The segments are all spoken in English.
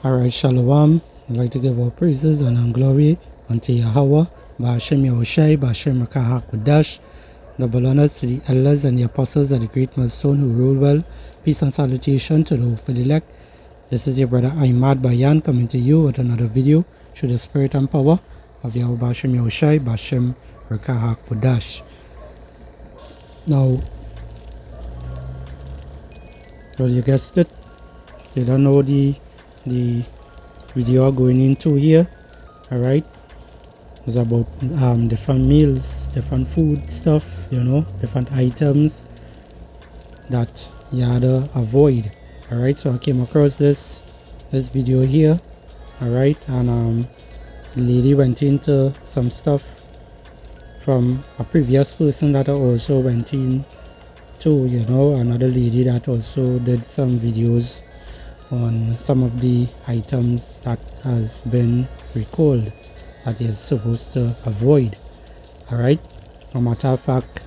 Alright, Shalom. I'd like to give all praises and glory unto Yahweh, Ba'ashem Yahushai, Ba'ashem Rakah HaKodash. Double honors to the elders and the apostles of the great millstone who rule well. Peace and salutation to the hopeful elect. This is your brother Ahmad Bayan coming to you with another video through the spirit and power of Yahweh Ba'ashem Yahushai, Ba'ashem Rakah HaKodash. Now, well, you guessed it. You don't know the video going into here. Alright, it's about different meals, different food stuff, different items that you had to avoid. Alright, so I came across this video here. Alright, and the lady went into some stuff from a previous person that I also went in to, another lady that also did some videos on some of the items that has been recalled that is supposed to avoid. Alright, no matter of fact,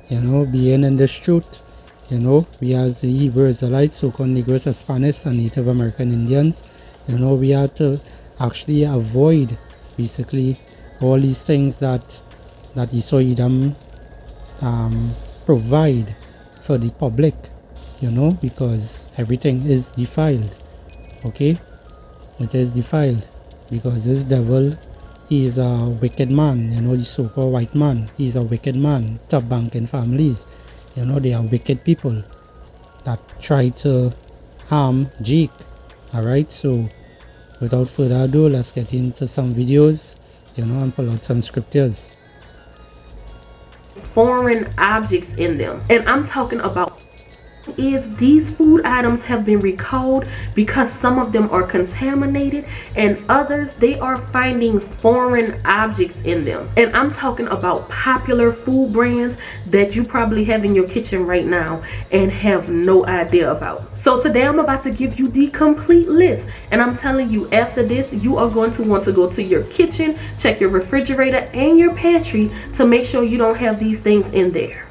being in this truth, we as the Hebrew Israelites, so-called Negroes, Hispanics and Native American Indians, we have to actually avoid basically all these things that Esau Edom provide for the public, because everything is defiled. Okay, it is defiled because this devil, he is a wicked man. The so-called white man, he is a wicked man. Top banking families, they are wicked people that try to harm Jake. Alright, so without further ado, let's get into some videos, and pull out some scriptures. Foreign objects in them, and I'm talking about is these food items have been recalled because some of them are contaminated, and others, they are finding foreign objects in them. And I'm talking about popular food brands that you probably have in your kitchen right now and have no idea about. So today I'm about to give you the complete list, and I'm telling you, after this you are going to want to go to your kitchen, check your refrigerator and your pantry to make sure you don't have these things in there.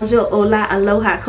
Hola, aloha,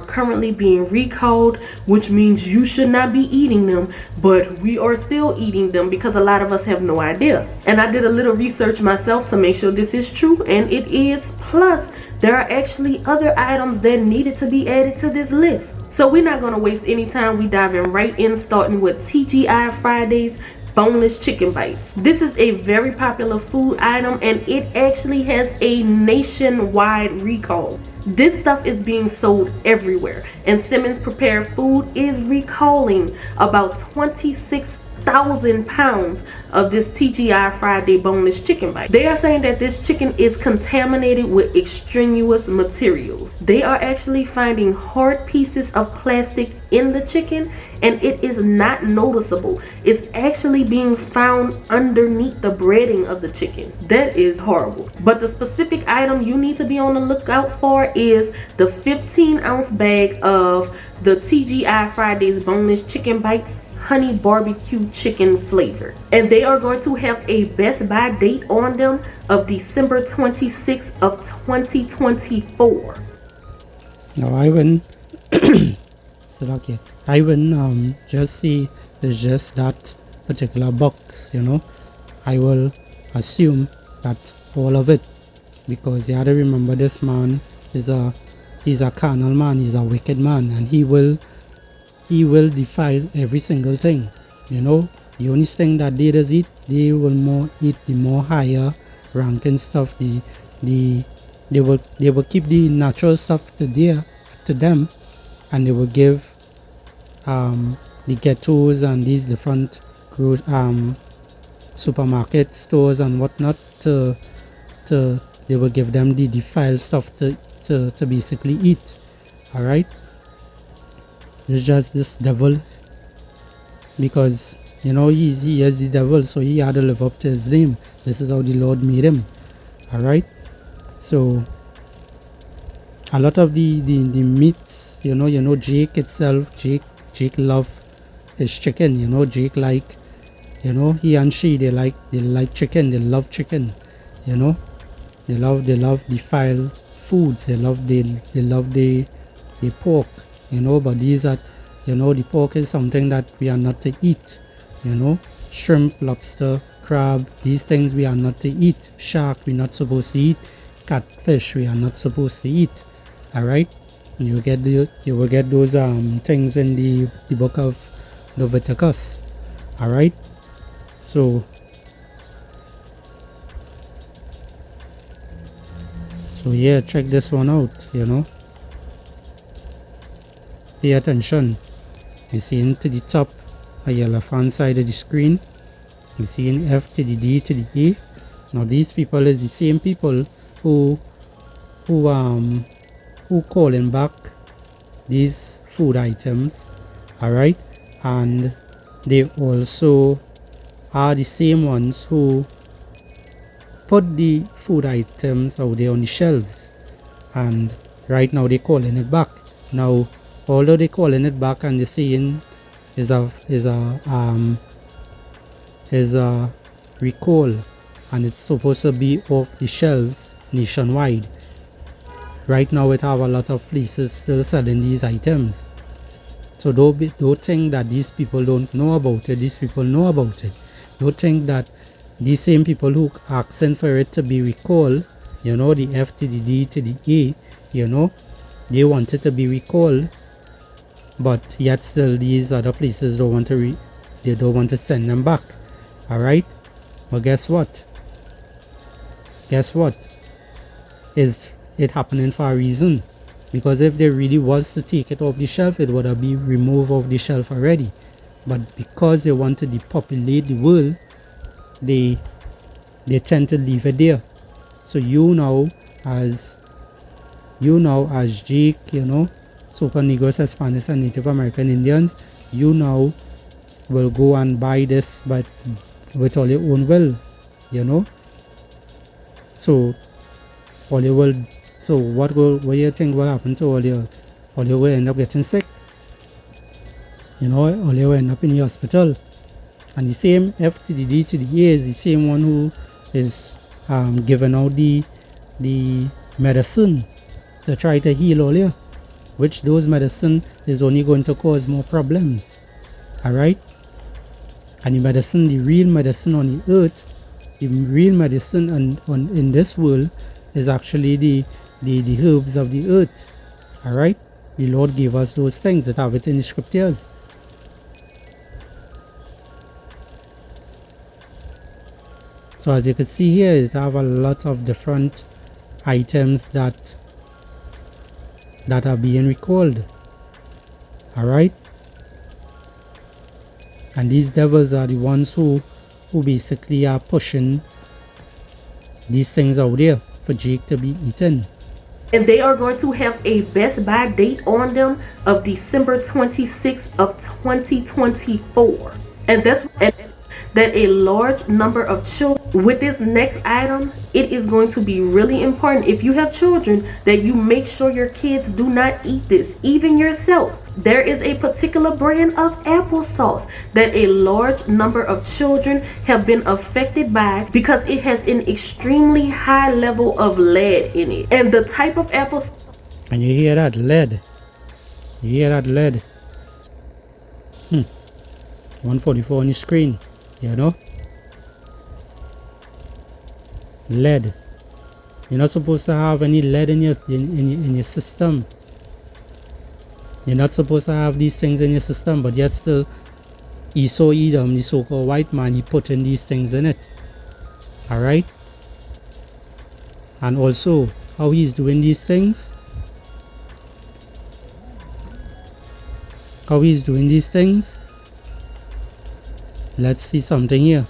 currently being recalled, which means you should not be eating them, but we are still eating them because a lot of us have no idea. And I did a little research myself to make sure this is true, and it is. Plus, there are actually other items that needed to be added to this list. So we're not going to waste any time. We diving right in, starting with TGI Fridays boneless chicken bites. This is a very popular food item, and it actually has a nationwide recall. This stuff is being sold everywhere, and Simmons Prepared Food is recalling about 26,000 pounds of this TGI Friday boneless chicken bite. They are saying that this chicken is contaminated with extraneous materials. They are actually finding hard pieces of plastic in the chicken, and it is not noticeable. It's actually being found underneath the breading of the chicken. That is horrible. But the specific item you need to be on the lookout for is the 15-ounce bag of the TGI Fridays boneless chicken bites honey barbecue chicken flavor, and they are going to have a best buy date on them of December 26th of 2024. Now I wouldn't I wouldn't just see it's just that particular box, I will assume that all of it, because you have to remember this man is he's a carnal man, he's a wicked man, and he will defile every single thing. The only thing that they does eat, they will eat the more higher ranking stuff. They will keep the natural stuff to them, and they will give the ghettos and these different supermarket stores and whatnot they will give them the defiled stuff to basically eat. Alright, it's just this devil, because he is the devil, so he had to live up to his name. This is how the Lord made him. Alright, so a lot of the meats, Jake itself, Jake love his chicken. Jake like, he and she, they like chicken, they love chicken. They love defiled foods, they love the pork, but these are You know, the pork is something that we are not to eat. You know, shrimp, lobster, crab, these things we are not to eat. Shark, we're not supposed to eat. Catfish, we are not supposed to eat. All right, you will get those things in the book of Leviticus. All right, so yeah, check this one out. You know, pay attention. You see into the top of your left hand side of the screen, you see in F to the D to the A. Now these people is the same people who calling back these food items, all right, and they also are the same ones who put the food items out there on the shelves, and right now they're calling it back. Now, although they're calling it back and they're saying is a recall, and it's supposed to be off the shelves nationwide. Right now, it have a lot of places still selling these items. So don't think that these people don't know about it. These people know about it. Don't think that these same people who asking for it to be recalled, you know, the F to the D to the A, you know, they want it to be recalled, but yet still these other places don't want to they don't want to send them back. All right, but guess what? Guess what? Is it happening for a reason? Because if they really was to take it off the shelf, it would have been removed off the shelf already. But because they want to depopulate the world, they tend to leave it there. So you now as Jake, you know, Super Negros, Hispanics and Native American Indians, you now will go and buy this, but with all your own will, you know. So all you will, so what do you think will happen to all you will end up getting sick, you know, all you will end up in the hospital. And the same F to the D to the A is the same one who is giving out the medicine to try to heal all you, which those medicine is only going to cause more problems. Alright, and the medicine, the real medicine on the earth, the real medicine in this world is actually the herbs of the earth. Alright, the Lord gave us those things that have it in the scriptures. So as you can see here, it have a lot of different items that are being recalled. Alright, and these devils are the ones who basically are pushing these things out there for Jake to be eaten. And they are going to have a Best Buy date on them of December 26th of 2024. And that's that a large number of children with this next item, it is going to be really important if you have children that you make sure your kids do not eat this, even yourself. There is a particular brand of applesauce that a large number of children have been affected by because it has an extremely high level of lead in it. And the type of applesauce. And you hear that lead? You hear that lead? 144 on the screen, you know? Lead. You're not supposed to have any lead in your system. You're not supposed to have these things in your system, but yet still Esau Edom, the so-called white man, he put in these things in it. Alright? And also, how he's doing these things. How he's doing these things. Let's see something here.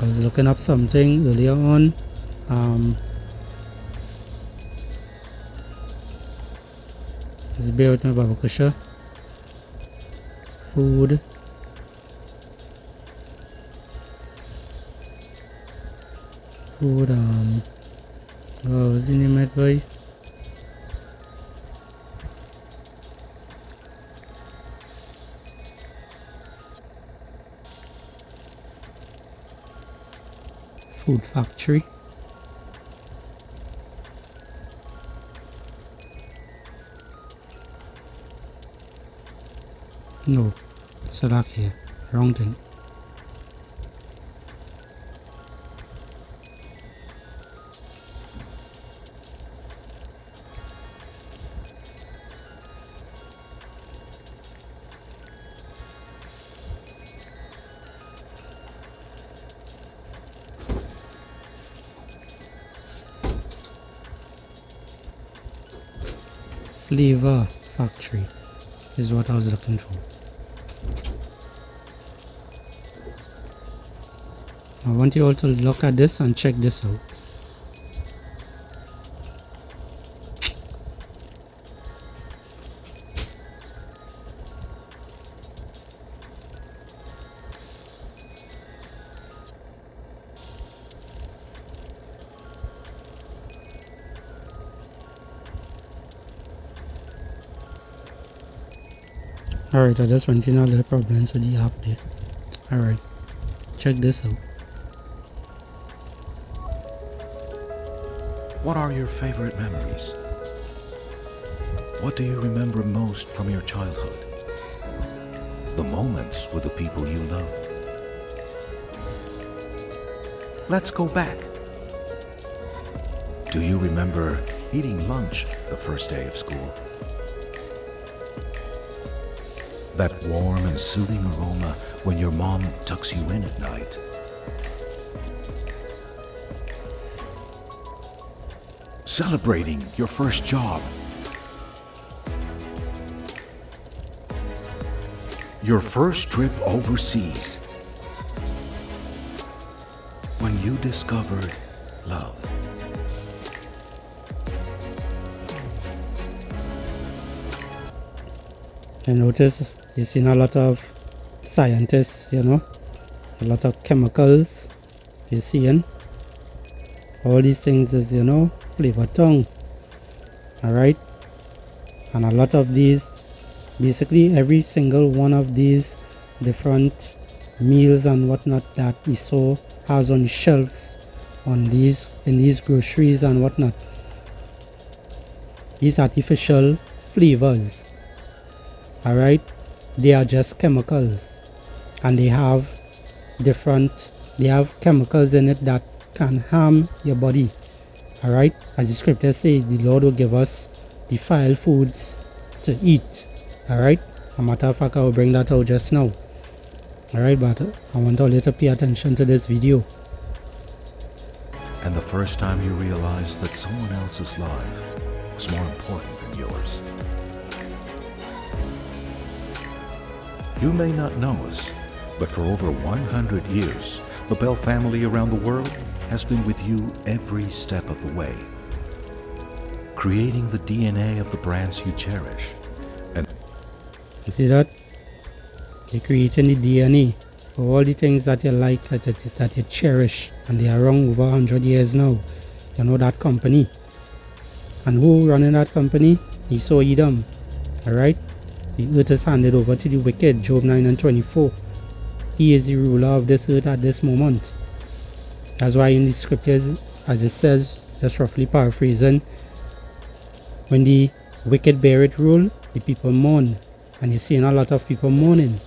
I was looking up something earlier on. Just bear with me, Babakusha. Food. What was the name of it, boy? Food factory. No, select here. Wrong thing. Flavor factory is what I was looking for. I want you all to look at this and check this out. Alright, I just went in a little problems with the app there. Alright, check this out. What are your favorite memories? What do you remember most from your childhood? The moments with the people you love. Let's go back. Do you remember eating lunch the first day of school? That warm and soothing aroma when your mom tucks you in at night. Celebrating your first job. Your first trip overseas. When you discovered love. I notice you've seen a lot of scientists, you know, a lot of chemicals you're seeing. All these things is, you know, flavor tongue. Alright? And a lot of these, basically every single one of these different meals and whatnot that we saw has on shelves on these in these groceries and whatnot. These artificial flavors, alright, they are just chemicals, and they have chemicals in it that can harm your body. Alright, as the scripture says, the Lord will give us defiled foods to eat. Alright, a matter of fact, I will bring that out just now. Alright, but I want all you to pay attention to this video. And the first time you realized that someone else's life was more important than yours. You may not know us, but for over 100 years, the Bell family around the world has been with you every step of the way, creating the DNA of the brands you cherish. And you see that? They're creating the DNA for all the things that you like, that you cherish, and they are around over 100 years now. You know that company. And who running that company? Esau Edom. Alright? The earth is handed over to the wicked, Job 9 and 24. He is the ruler of this earth at this moment. That's why in the scriptures, as it says, just roughly paraphrasing, when the wicked bear it rule, the people mourn. And you're seeing a lot of people mourning.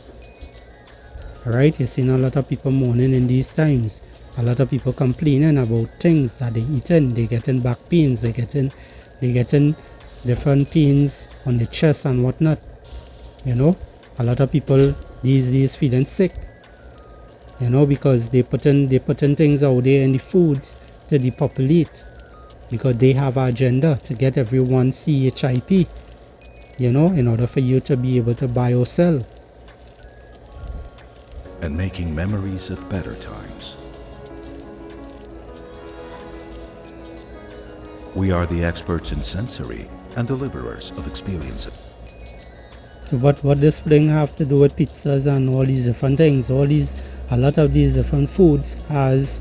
Alright, you're seeing a lot of people mourning in these times. A lot of people complaining about things that they eating. They're getting back pains, they're getting different pains on the chest and whatnot. You know, a lot of people these days feeling sick. You know, because they putting things out there in the foods to depopulate, because they have an agenda to get everyone CHIP, you know, in order for you to be able to buy or sell. and making memories of better times. We are the experts in sensory and deliverers of experiences. So what this thing have to do with pizzas and all these different things? A lot of these different foods has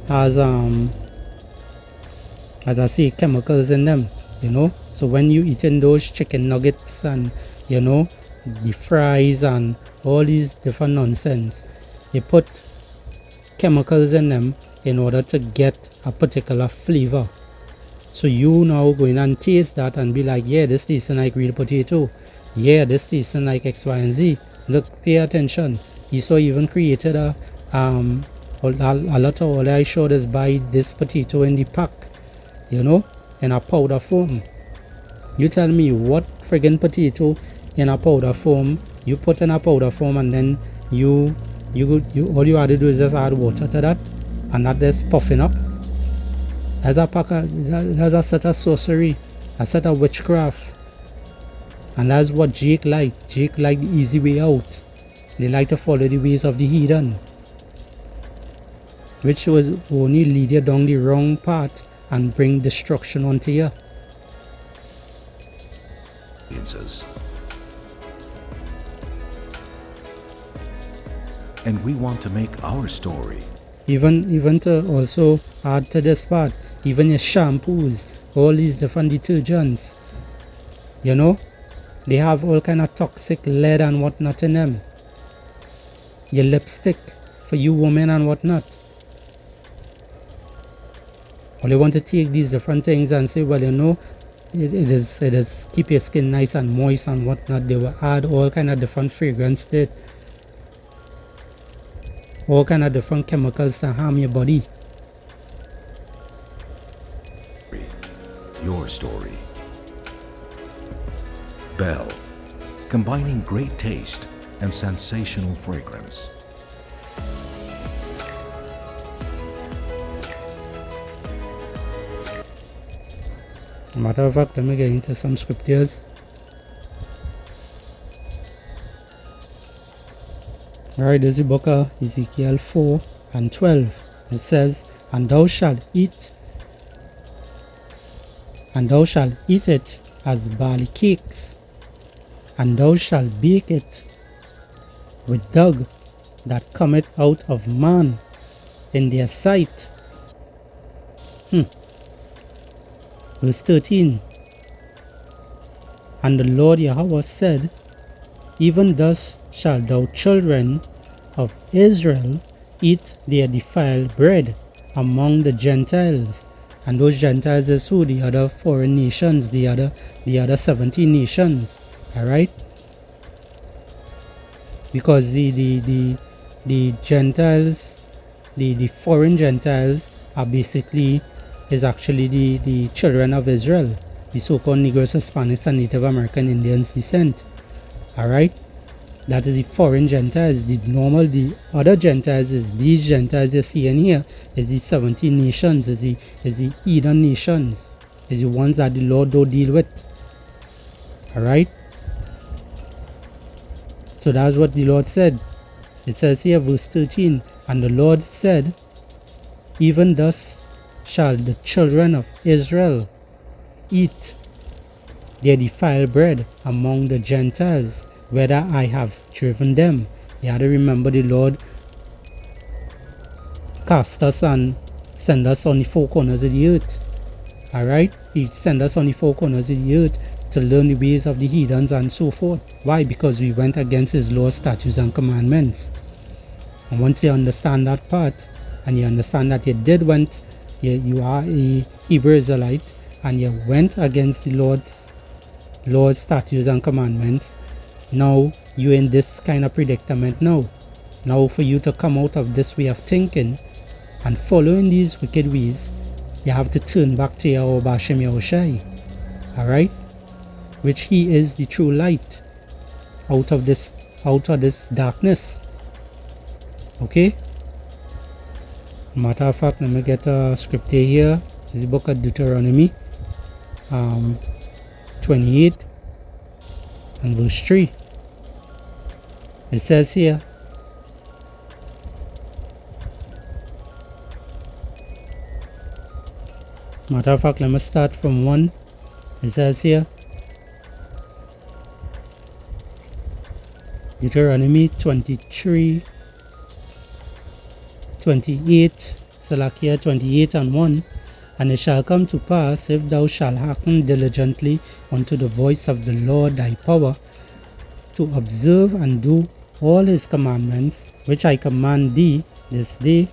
as I say, chemicals in them, you know. So when you eating those chicken nuggets and, you know, the fries and all these different nonsense, they put chemicals in them in order to get a particular flavor. So you now go in and taste that and be like, yeah, this tastes like real potato. Yeah, this tastes like X, Y, and Z. Look, pay attention. Esau even created a lot of oil I showed us buy this potato in the pack, you know, in a powder form. You tell me what friggin' potato in a powder form you put in a powder form, and then you all you have to do is just add water to that, and that is puffing up. That's a set of sorcery, a set of witchcraft. And that's what Jake liked. Jake liked the easy way out. They like to follow the ways of the heathen, which will only lead you down the wrong path and bring destruction onto you. And we want to make our story. Even to also add to this part, even your shampoos, all these different detergents, you know, they have all kind of toxic lead and whatnot in them. Your lipstick for you women and whatnot. Or they want to take these different things and say, well, you know, it is keep your skin nice and moist and whatnot. They will add all kind of different fragrance to it, all kind of different chemicals to harm your body. Your story. Bell, combining great taste and sensational fragrance. Matter of fact, let me get into some scriptures. Alright, this is the book of Ezekiel 4 and 12. It says, and thou shalt eat it as barley cakes, and thou shalt bake it with dug that cometh out of man in their sight. Verse 13. And the Lord Yahweh said, even thus shall thou children of Israel eat their defiled bread among the Gentiles. And those Gentiles is who? The other foreign nations, the other 17 nations. Alright? Because the Gentiles, the foreign Gentiles are basically is actually the children of Israel, the so-called Negroes, Hispanics, and Native American Indians descent. Alright? That is the foreign Gentiles. The other Gentiles is these Gentiles you see in here, is the 17 nations, is the heathen nations, is the ones that the Lord don't deal with. Alright? So that's what the Lord said. It says here, verse 13, and the Lord said, even thus shall the children of Israel eat their defiled bread among the Gentiles, whether I have driven them. You have to remember the Lord cast us and send us on the four corners of the earth. Alright? He sent us on the four corners of the earth to learn the ways of the heathens and so forth. Why? Because we went against his laws, statutes, and commandments. And once you understand that part, and you understand that you are a Hebrew Israelite, and you went against the Lord's statutes and commandments, now you're in this kind of predicament now. Now for you to come out of this way of thinking and following these wicked ways, you have to turn back to Yahweh Bashem Yahushai. Alright? Which he is the true light out of this darkness. Okay? Matter of fact, let me get a scripture here. This is the book of Deuteronomy 28 and verse 3. It says here, matter of fact, let me start from 1. It says here, Deuteronomy 28, Salakia 28 and 1. And it shall come to pass, if thou shalt hearken diligently unto the voice of the Lord thy power, to observe and do all his commandments, which I command thee this day,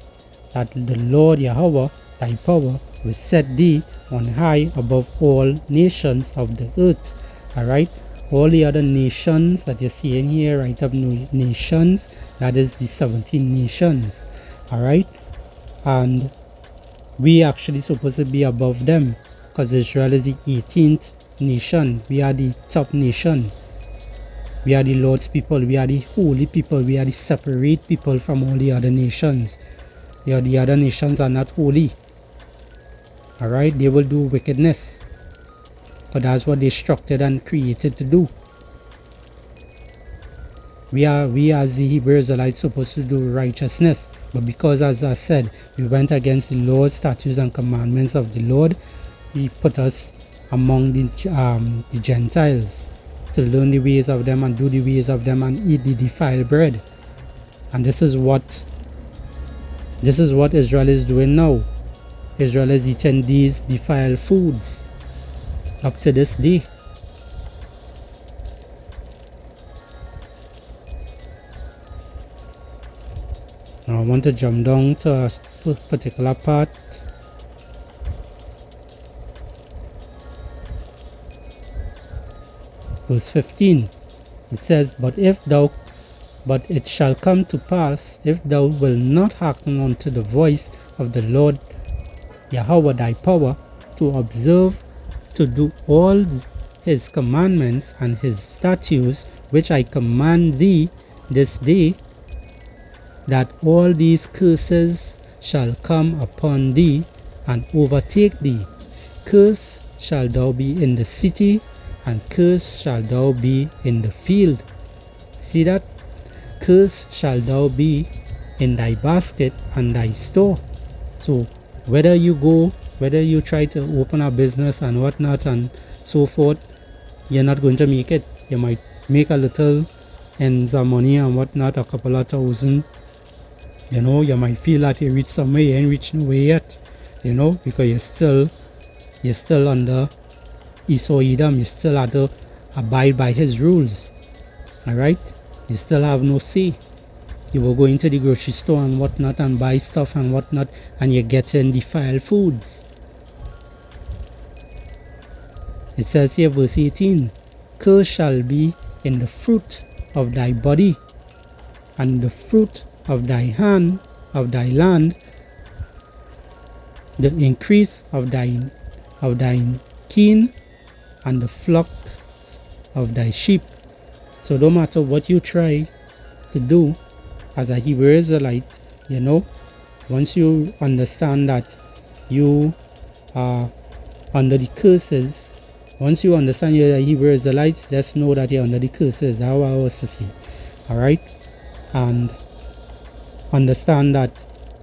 that the Lord Yahweh thy power will set thee on high above all nations of the earth. Alright? All the other nations that you're seeing here, right up nations, that is the 17 nations. Alright? And we actually supposed to be above them, because Israel is the 18th nation. We are the top nation. We are the Lord's people. We are the holy people. We are the separate people from all the other nations. The other nations are not holy. Alright? They will do wickedness. But that's what they structured and created to do. We as the Hebrew Israelites supposed to do righteousness, but because, as I said, we went against the Lord's statutes and commandments of the Lord, He put us among the Gentiles to learn the ways of them and do the ways of them and eat the defiled bread. And this is what Israel is doing now. Israel is eating these defiled foods up to this day. Now I want to jump down to a particular part. Verse 15. It says, But it shall come to pass, if thou wilt not hearken unto the voice of the Lord Yahweh thy power, to observe to do all his commandments and his statutes which I command thee this day, that all these curses shall come upon thee and overtake thee. Cursed shall thou be in the city, and cursed shall thou be in the field. See that? Cursed shall thou be in thy basket and thy store. So whether you try to open a business and whatnot and so forth, you're not going to make it. You might make a little ends of money and whatnot, a couple of thousand. You know, you might feel that you reach somewhere, you ain't reached nowhere yet. You know, because you're still under Esau Edom. You still have to abide by his rules. Alright? You still have no say. You will go into the grocery store and whatnot and buy stuff and whatnot, and you're getting defiled foods. It says here, verse 18, Curse shall be in the fruit of thy body, and the fruit of thy hand, of thy land, the increase of thine kine, and the flock of thy sheep. So no matter what you try to do as a Hebrew Israelite, you know, once you understand that you are under the curses, once you understand you're a Hebrew Israelites, just know that you're under the curses. That's how I was to see. Alright? And understand that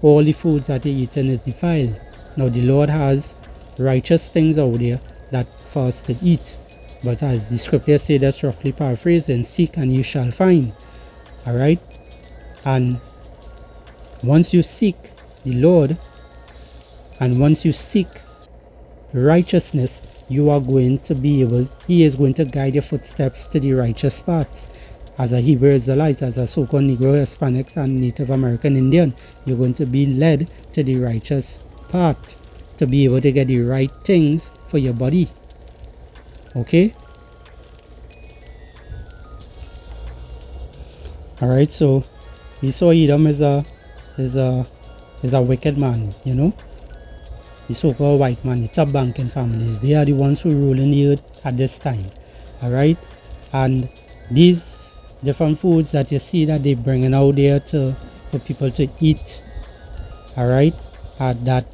all the foods that you're eating is defiled. Now the Lord has righteous things out there that for us to eat. But as the scripture says, that's roughly paraphrasing, seek and you shall find. Alright? And once you seek the Lord, and once you seek righteousness, you are going to be able, He is going to guide your footsteps to the righteous paths. As a Hebrew Israelite, as a so-called Negro, Hispanics, and Native American Indian, you're going to be led to the righteous path to be able to get the right things for your body. Okay? Alright, so Esau Edom is a wicked man, you know. The so-called white man, the top banking families, they are the ones who rule in the earth at this time. Alright? And these different foods that you see that they bringing out there for people to eat, alright, that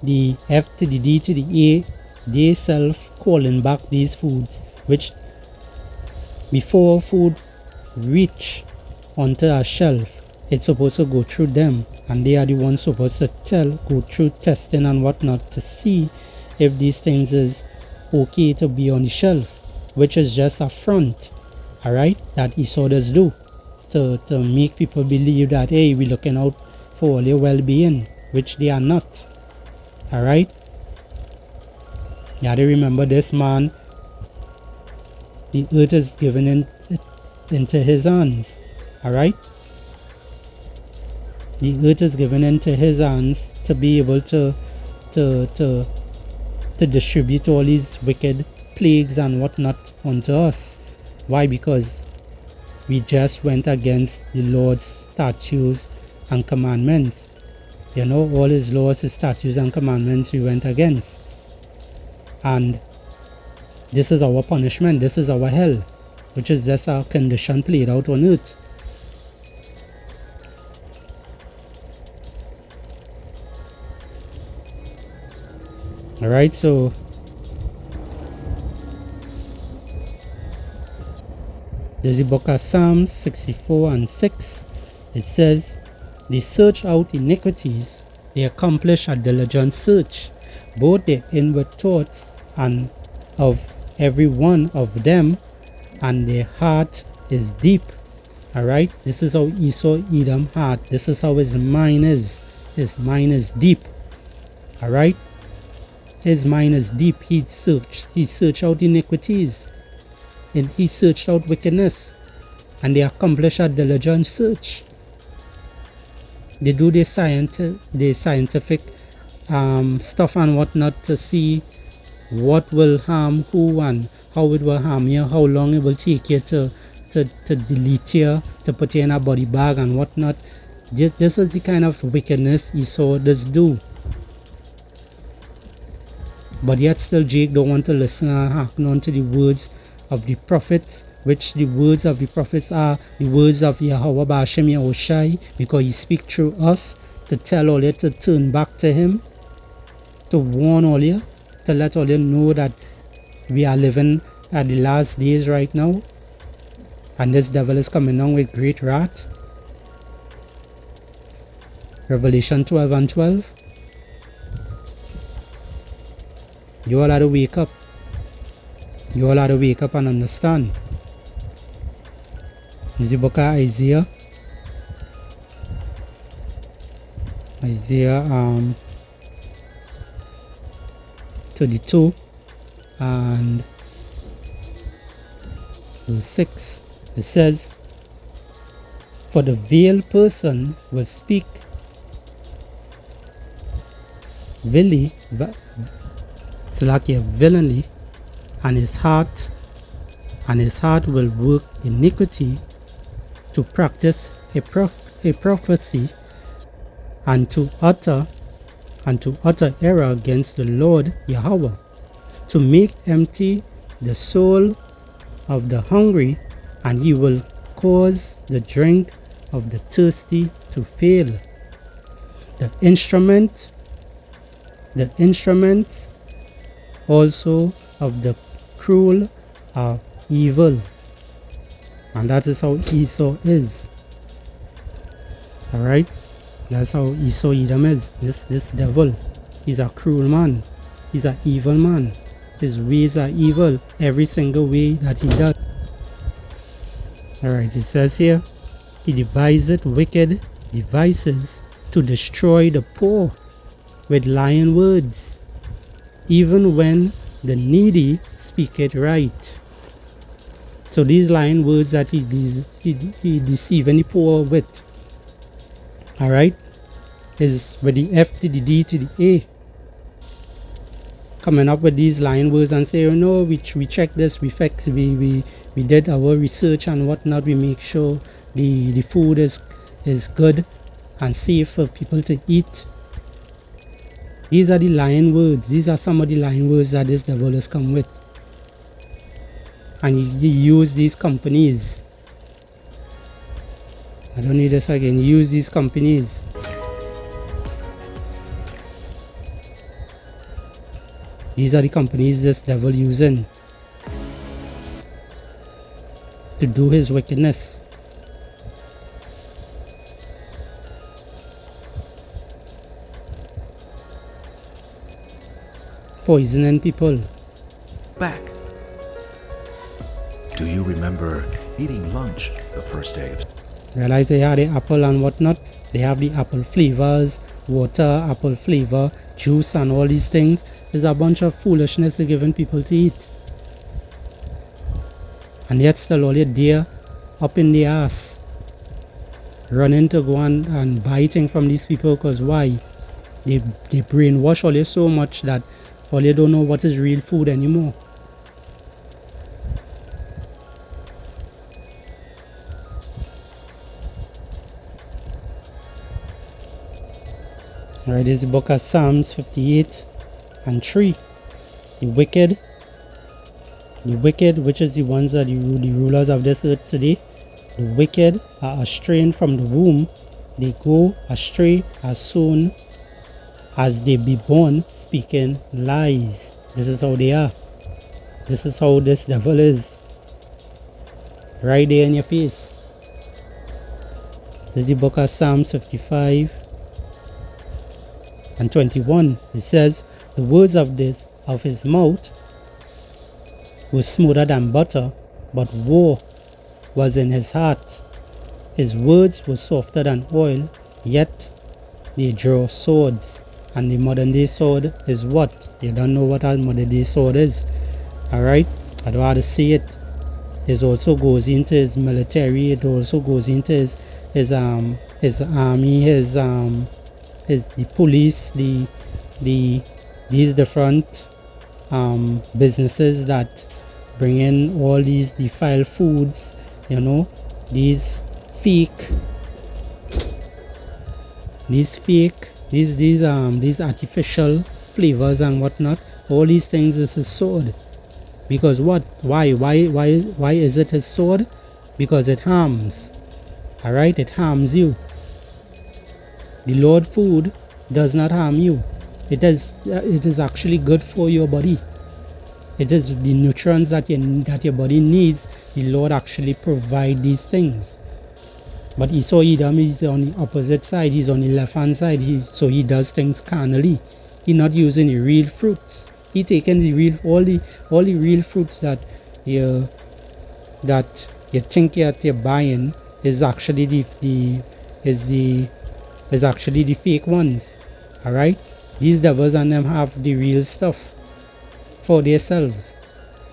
the F to the D to the A, they self calling back these foods, which before food reach onto a shelf, it's supposed to go through them, and they are the ones supposed to go through testing and whatnot to see if these things is okay to be on the shelf, which is just a front, alright, that Esau does do to make people believe that, hey, we're looking out for all your well-being, which they are not. Alright, you have to remember this man, the earth is given into his hands. Alright, the earth is given into his hands to be able to distribute all these wicked plagues and whatnot unto us. Why? Because we just went against the Lord's statutes and commandments. You know, all his laws, his statutes and commandments we went against. And this is our punishment, this is our hell, which is just our condition played out on earth. Alright, so there's the book of Psalms 64:6. It says, they search out iniquities, they accomplish a diligent search, both their inward thoughts and of every one of them, and their heart is deep. Alright, this is how Esau Edom heart, this is how his mind is. His mind is deep. Alright, his mind is deep. He searched out iniquities, and he searched out wickedness, and they accomplish a diligent search. They do their scientific stuff and whatnot to see what will harm who and how it will harm you, how long it will take you to delete you, to put you in a body bag and whatnot. This is the kind of wickedness Esau does do. But yet still Jake don't want to listen and hearken on to the words of the prophets, which the words of the prophets are the words of Yahweh Ba'ashem Yahushai, because he speaks through us to tell all you to turn back to him, to warn all you, to let all you know that we are living at the last days right now, and this devil is coming down with great wrath. Revelation 12:12. You all have to wake up. You all have to wake up and understand. This is the book of Isaiah. Isaiah 32 and verse 6. It says, for the veiled person will speak villainy, and his heart will work iniquity, to practice hypocrisy, and to utter error against the Lord Yahweh, to make empty the soul of the hungry, and he will cause the drink of the thirsty to fail. The instruments also of the cruel are evil. And that is how Esau is. Alright? That's how Esau Edom is. This devil. He's a cruel man. He's an evil man. His ways are evil. Every single way that he does. Alright, it says here, he deviseth wicked devices to destroy the poor with lying words, even when the needy speaketh right. So these lying words that he deceiving the poor with, alright, is with the F to the D to the A. Coming up with these lying words and say, oh no, we checked this, we did our research and whatnot, we make sure the food is good and safe for people to eat. These are the lying words. These are some of the lying words that this devil has come with. And he used these companies. I don't need this again. He used these companies. These are the companies this devil using to do his wickedness. Poisoning people. Back. Do you remember eating lunch the first day of... Realize they have the apple and whatnot. They have the apple flavors, water, apple flavor, juice and all these things. There's a bunch of foolishness they're giving people to eat. And yet still all your deer up in the ass, running to go and buy things from these people. Because why? They brainwash all you so much that all you don't know what is real food anymore. Alright, this is the book of Psalms 58 and 3. The wicked, which is the ones that the rulers of this earth today, the wicked are astray from the womb. They go astray as soon as they be born, speaking lies. This is how they are. This is how this devil is. Right there in your face. This is the book of Psalms 55 and 21. It says, the words of his mouth were smoother than butter, but war was in his heart. His words were softer than oil, yet they draw swords. And the modern day sword is what? You don't know what a modern day sword is. Alright? I don't know how to say it. It also goes into his military, it also goes into his army, his the police, these different businesses that bring in all these defiled foods, you know, these artificial flavors and whatnot. All these things is his sword. Because what? Why is it his sword? Because it harms. Alright, it harms you. The Lord food does not harm you. It is actually good for your body. It is the nutrients that your body needs. The Lord actually provide these things. But Esau Edom is on the opposite side. He's on the left hand side. So he does things carnally. He's not using the real fruits. He taking all the real fruits that you think that you're buying is actually the fake ones. Alright? These devils and them have the real stuff for themselves,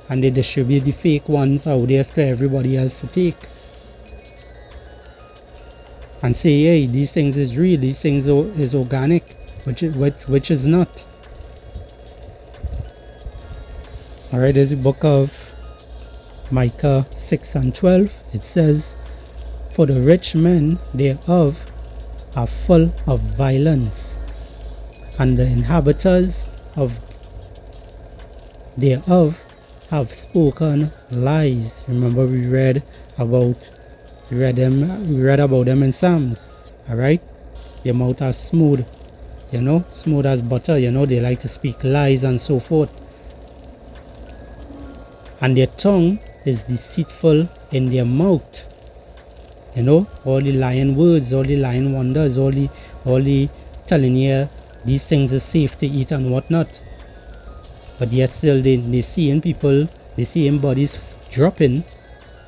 and they distribute the fake ones out there for everybody else to take and say, hey, these things is real, these things is organic, which is not. Alright, there's the book of Micah 6 and 12. It says, for the rich men thereof are full of violence, and the inhabitants of thereof have spoken lies. Remember we read about them in Psalms. Alright? Their mouth are smooth, smooth as butter, they like to speak lies and so forth. And their tongue is deceitful in their mouth. All the lying words, all the lying wonders, all the telling you these things are safe to eat and whatnot. But yet still they seeing people, they seeing bodies dropping,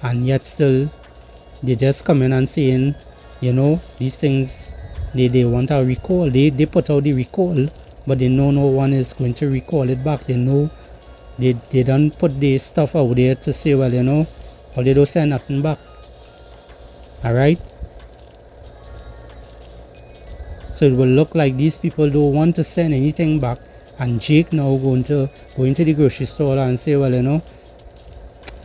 and yet still they just come in and saying, these things they want a recall. They put out the recall, but they know no one is going to recall it back. They know they don't put the stuff out there to say, well, or they don't send nothing back. Alright? So it will look like these people don't want to send anything back, and Jake now going to go into the grocery store and say, well,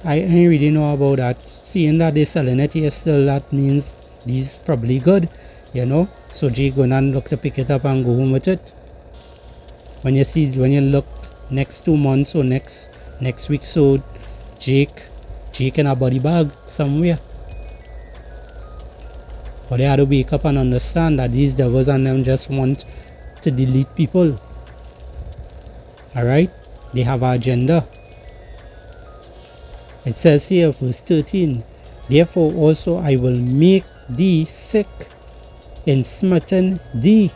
I ain't really know about that. Seeing that they're selling it here still, that means these probably good, so Jake going and look to pick it up and go home with it. When you look next 2 months or next week, so Jake in a body bag somewhere. But they had to wake up and understand that these devils and them just want to delete people. Alright? They have an agenda. It says here, verse 13, therefore also I will make thee sick in smiting thee.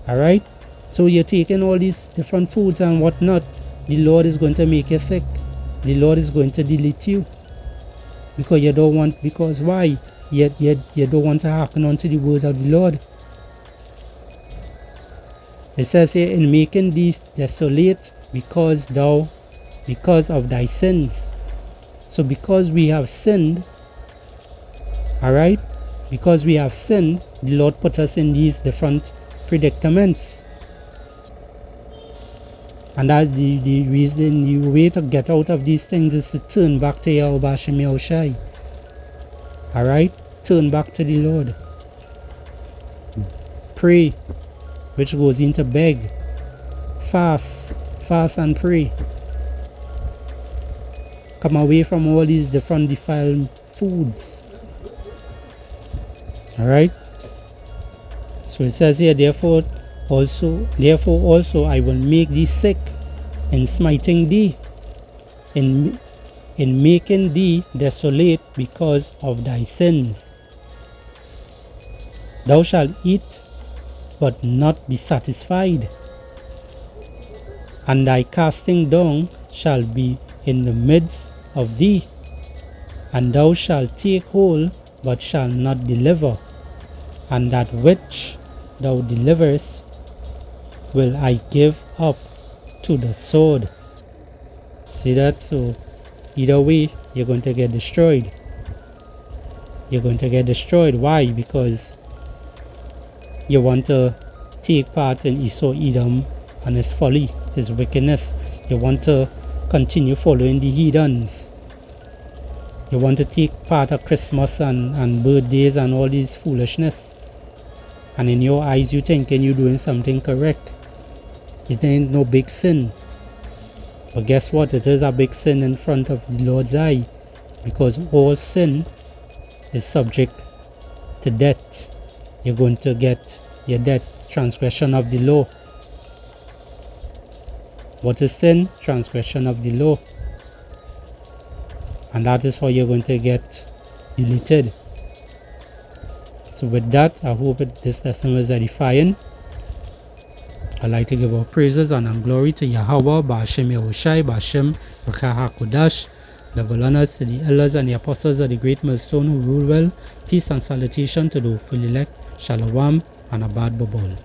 Alright? So you're taking all these different foods and whatnot. The Lord is going to make you sick. The Lord is going to delete you. Because you don't want, because why? You don't want to hearken unto the words of the Lord. It says here, in making thee desolate because of thy sins. So because we have sinned, alright, because we have sinned, the Lord put us in these different predicaments. And that's the reason, the way to get out of these things is to turn back to Yahweh Shem Yahushai. Alright? Turn back to the Lord. pray, which goes into beg. Fast and pray. Come away from all these different defiled foods. Alright? So it says here, therefore also I will make thee sick in smiting thee, in making thee desolate because of thy sins. Thou shalt eat, but not be satisfied, and thy casting down shall be in the midst of thee, and thou shalt take hold, but shalt not deliver, and that which thou deliverest will I give up to the sword. See that? So either way, you're going to get destroyed. You're going to get destroyed. Why? Because you want to take part in Esau Edom and his folly, his wickedness. You want to continue following the heathens. You want to take part of Christmas and birthdays and all these foolishness. And in your eyes, you thinking you're doing something correct. It ain't no big sin. But guess what? It is a big sin in front of the Lord's eye. Because all sin is subject to death. You're going to get your death, transgression of the law. What is sin? Transgression of the law. And that is how you're going to get deleted. So with that, I hope this lesson was edifying. I'd like to give our praises and glory to Yahweh, Ba'ashem Yahushai, Ba'ashem Rakah HaKodash. Double honors to the elders and the apostles of the great millstone who rule well. Peace and salutation to the fully elect. Shalom and Abad Babol.